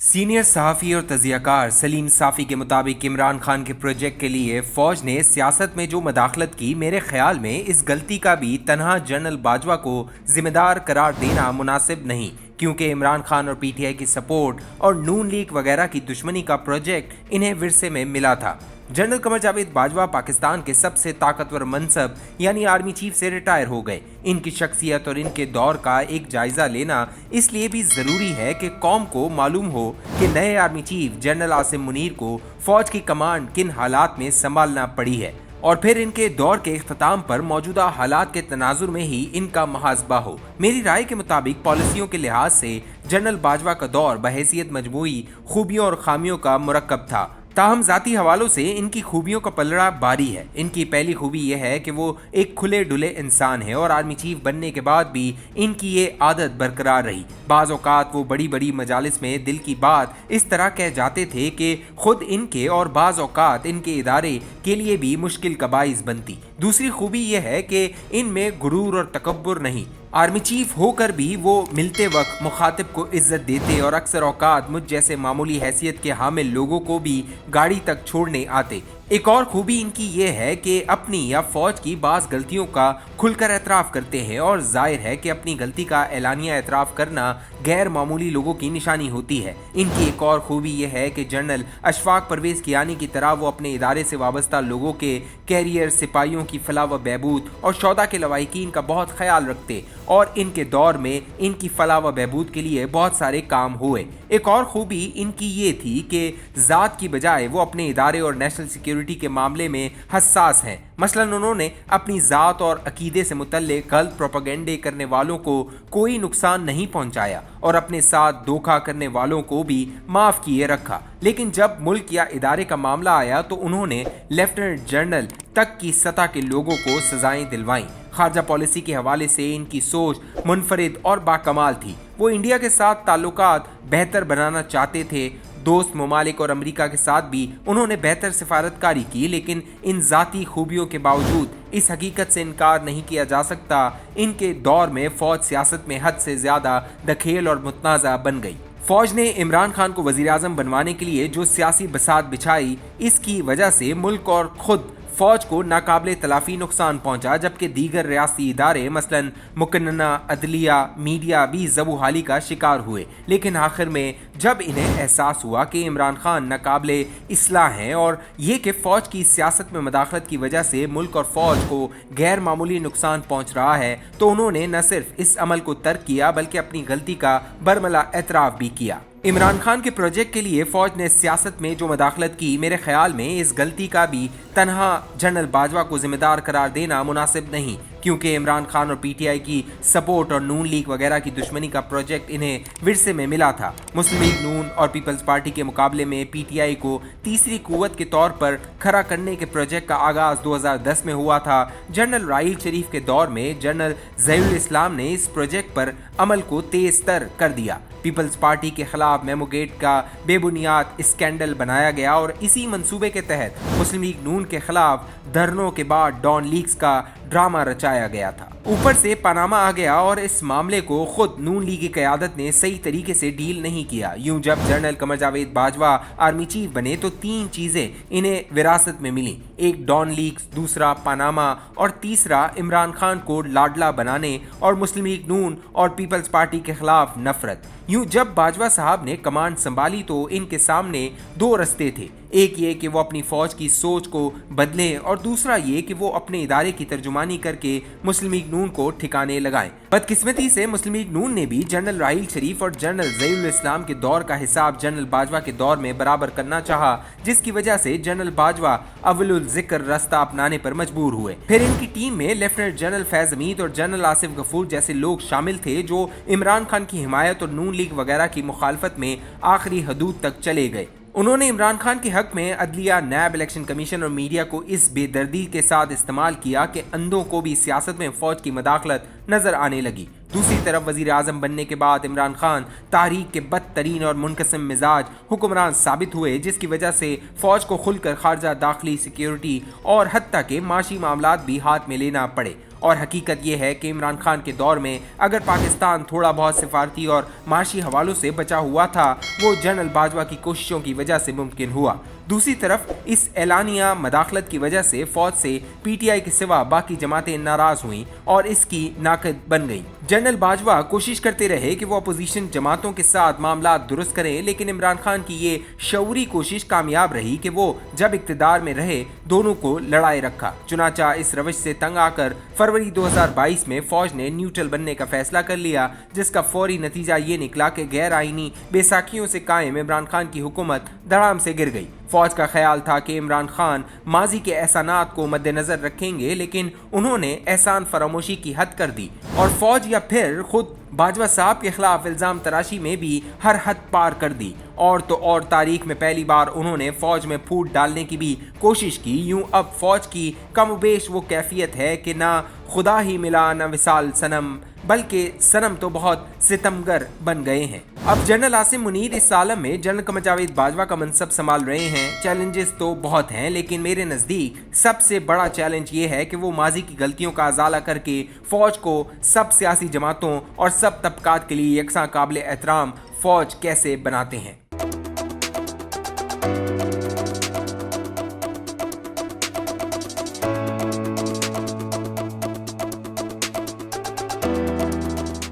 Senior सहाफ़ी और तज़ियाकार सलीम साफ़ी के मुताबिक इमरान खान के प्रोजेक्ट के लिए फ़ौज ने सियासत में जो मदाखलत की, मेरे ख्याल में इस गलती का भी तनहा जनरल बाजवा को ज़िम्मेदार करार देना मुनासिब नहीं, क्योंकि इमरान खान और पीटीआई की सपोर्ट और नून लीग वगैरह की दुश्मनी का प्रोजेक्ट इन्हें विरसे में मिला था। जनरल कमर जावेद बाजवा पाकिस्तान के सबसे ताकतवर मनसब यानी आर्मी चीफ से रिटायर हो गए। इनकी शख्सियत और इनके दौर का एक जायजा लेना इसलिए भी ज़रूरी है कि कौम को मालूम हो कि नए army chief general Asim Munir को फ़ौज की कमांड किन हालात में संभालना पड़ी है, और फिर इनके दौर के इख्तिताम पर मौजूदा हालात के तनाजुर में ही इनका मुहासबा हो। मेरी राय के मुताबिक पॉलिसियों के लिहाज से जनरल बाजवा का दौर बहैसियत मजमूई खूबियों और खामियों का मुरक्कब था, ताहम ज़ाती हवालों से इनकी खूबियों का पलड़ा भारी है। इनकी पहली खूबी यह है कि वो एक खुले डुले इंसान है और आर्मी चीफ बनने के बाद भी इनकी ये आदत बरकरार रही। बाज़ औक़ात वो बड़ी बड़ी मजालिस में दिल की बात इस तरह कह जाते थे कि खुद इनके और बाज़ औक़ात इनके इदारे के लिए भी मुश्किल का बाइस बनती। दूसरी खूबी यह है कि इनमें गुरूर और तकब्बुर नहीं, आर्मी चीफ होकर भी वो मिलते वक्त मुखातिब को इज्जत देते और अक्सर औकात मुझ जैसे मामूली हैसियत के हामिल लोगों को भी गाड़ी तक छोड़ने आते। एक और खूबी इनकी ये है कि अपनी या फौज की बाज़ गलतियों का खुलकर एतराफ़ करते हैं, और जाहिर है कि अपनी गलती का एलानिया एतराफ़ करना गैर मामूली लोगों की निशानी होती है। इनकी एक और खूबी यह है कि जनरल अशफाक परवेज़ कियानी की तरह वो अपने इदारे से वाबस्ता लोगों के कैरियर, सिपाहियों की फलाह व बहबूद और शौदा के लवाहिकीन का बहुत ख्याल रखते, और इनके दौर में इनकी फलाह व बहबूद के लिए बहुत सारे काम हुए। एक और खूबी इनकी ये थी कि ज़ात की बजाय वो अपने इदारे और नेशनल सिक्योरिटी के मामले में हसास हैं। मसलन उन्होंने अपनी ज़ात और अकीदे से मुतल्लिक गलत प्रोपेगेंडे करने वालों को कोई नुकसान नहीं पहुंचाया और अपने साथ धोखा करने वालों को भी माफ़ किए रखा। लेकिन जब मुल्क या इदारे का मामला आया तो उन्होंने लेफ्टिनेंट जनरल तक की सतह के लोगों को सजाएं दिलवाईं। खारजा पॉलिसी के हवाले से इनकी सोच मुनफरिद और बाकमाल थी। वो इंडिया के साथ ताल्लुकात बेहतर बनाना चाहते थे। दोस्त ममालिक और अमेरिका के साथ भी उन्होंने बेहतर सिफारतकारी की, लेकिन इन ज़ाती खूबियों के बावजूद इस हकीकत से इनकार नहीं किया जा सकता, इनके दौर में फ़ौज सियासत में हद से ज़्यादा दखेल और मुतनाज़ा बन गई। फ़ौज ने इमरान खान को वज़ीर आज़म बनवाने के लिए जो सियासी बसात बिछाई, इसकी वजह से मुल्क और ख़ुद फ़ौज को नाकाबिले तलाफ़ी नुकसान पहुंचा, जबकि दीगर रियासी इदारे मसलन मुकन्ना, अदलिया, मीडिया भी ज़बूहाली का शिकार हुए। लेकिन आखिर में जब इन्हें एहसास हुआ कि इमरान खान नाकाबिले इस्लाह हैं और ये कि फ़ौज की सियासत में मदाखलत की वजह से मुल्क और फ़ौज को गैर मामूली नुकसान पहुंच रहा है, तो उन्होंने न सिर्फ इस अमल को तर्क किया बल्कि अपनी गलती का बरमला एतराफ़ भी किया। इमरान खान के प्रोजेक्ट के लिए फ़ौज ने सियासत में जो मदाखलत की, मेरे ख्याल में इस गलती का भी तनहा जनरल बाजवा को ज़िम्मेदार करार देना मुनासिब नहीं, क्योंकि इमरान खान और पीटीआई की सपोर्ट और नून लीग वगैरह की दुश्मनी का प्रोजेक्ट इन्हें विरसे में मिला था। मुस्लिम लीग नून और पीपल्स पार्टी के मुकाबले में पीटीआई को तीसरी कुव्वत के तौर पर खड़ा करने के प्रोजेक्ट का आगाज़ 2010 में हुआ था। जनरल राहील शरीफ के दौर में जनरल ज़हीरुल इस्लाम ने इस प्रोजेक्ट पर अमल को तेज़ तर कर दिया। पीपल्स पार्टी के खिलाफ मेमो गेट का बेबुनियाद स्कैंडल बनाया गया और इसी मंसूबे के तहत मुस्लिम लीग नून के खिलाफ धरनों के बाद डॉन लीग्स का ड्रामा रचाया गया था। ऊपर से पनामा आ गया और इस मामले को खुद नून लीग की क़यादत ने सही तरीके से डील नहीं किया। यूं जब general Qamar Javed Bajwa army chief बने तो तीन चीज़ें इन्हें विरासत में मिली, एक डॉन लीग्स, दूसरा पनामा और तीसरा इमरान खान को लाडला बनाने और मुस्लिम लीग नून और पीपल्स पार्टी के खिलाफ नफरत। यूं जब बाजवा साहब ने कमांड संभाली तो इनके सामने दो रास्ते थे, एक ये कि वो अपनी फ़ौज की सोच को बदलें और दूसरा ये कि वो अपने इदारे की तर्जुमानी करके मुस्लिम लीग नून को ठिकाने लगाएं। बदकिस्मती से मुस्लिम लीग नून ने भी जनरल राहील शरीफ और जनरल ज़हीरुल इस्लाम के दौर का हिसाब जनरल बाजवा के दौर में बराबर करना चाहा, जिसकी वजह से जनरल बाजवा अव्वलुल ज़िक्र रास्ता अपनाने पर मजबूर हुए। फिर इनकी टीम में लेफ्टिनेंट जनरल फैज़ हमीद और जनरल आसिफ गफूर जैसे लोग शामिल थे जो इमरान खान की हिमायत और नून लीग वगैरह की मुखालफत में आखिरी हदूद तक चले गए। उन्होंने इमरान खान के हक में अदलिया, नैब, इलेक्शन कमीशन और मीडिया को इस बेदर्दी के साथ इस्तेमाल किया कि अंधों को भी सियासत में फ़ौज की मदाखलत नजर आने लगी। दूसरी तरफ वज़ीर आज़म बनने के बाद इमरान खान तारीख के बदतरीन और मुनक़सिम मिजाज हुक्मरान साबित हुए, जिसकी वजह से फ़ौज को खुलकर खारजा, दाखिली, सिक्योरिटी और हत्ता के माशी मामलात भी हाथ में लेना पड़े। और हकीकत ये है कि इमरान खान के दौर में अगर पाकिस्तान थोड़ा बहुत सिफारती और माशी हवालों से बचा हुआ था, वो जनरल बाजवा की कोशिशों की वजह से मुमकिन हुआ। दूसरी तरफ इस एलानिया मदाखलत की वजह से फौज से पीटीआई के सिवा बाकी जमातें नाराज हुईं और इसकी नाकद बन गईं। जनरल बाजवा कोशिश करते रहे कि वो अपोजिशन जमातों के साथ मामला दुरुस्त करें, लेकिन इमरान खान की ये शऊरी कोशिश कामयाब रही कि वो जब इक्तदार में रहे दोनों को लड़ाए रखा। चुनाचा इस रवश से तंग आकर फरवरी 2022 में फौज ने न्यूट्रल बनने का फैसला कर लिया, जिसका फौरी नतीजा ये निकला कि गैर आईनी बेसाखियों से कायम इमरान खान की हुकूमत धड़ाम से गिर गई। फौज का ख्याल था कि इमरान खान माजी के एहसानात को मद्देनजर रखेंगे, लेकिन उन्होंने एहसान फरामोशी की हद कर दी और फौज या फिर खुद बाजवा साहब के खिलाफ इल्जाम तराशी में भी हर हद पार कर दी। और तो और तारीख में पहली बार उन्होंने फौज में फूट डालने की भी कोशिश की। यूं अब फौज की कमोबेश वो कैफियत है कि ना खुदा ही मिला न विसाल सनम, बल्कि सनम तो बहुत सितमगर बन गए हैं। अब जनरल आसिम मुनीर इस आलम में जनरल कमर जावेद बाजवा का मनसब संभाल रहे हैं। चैलेंजेस तो बहुत हैं, लेकिन मेरे नज़दीक सबसे बड़ा चैलेंज ये है कि वो माजी की गलतियों का अजाला करके फौज को सब सियासी जमातों और सब तबकात के लिए यकसा काबिल एहतराम फौज कैसे बनाते हैं।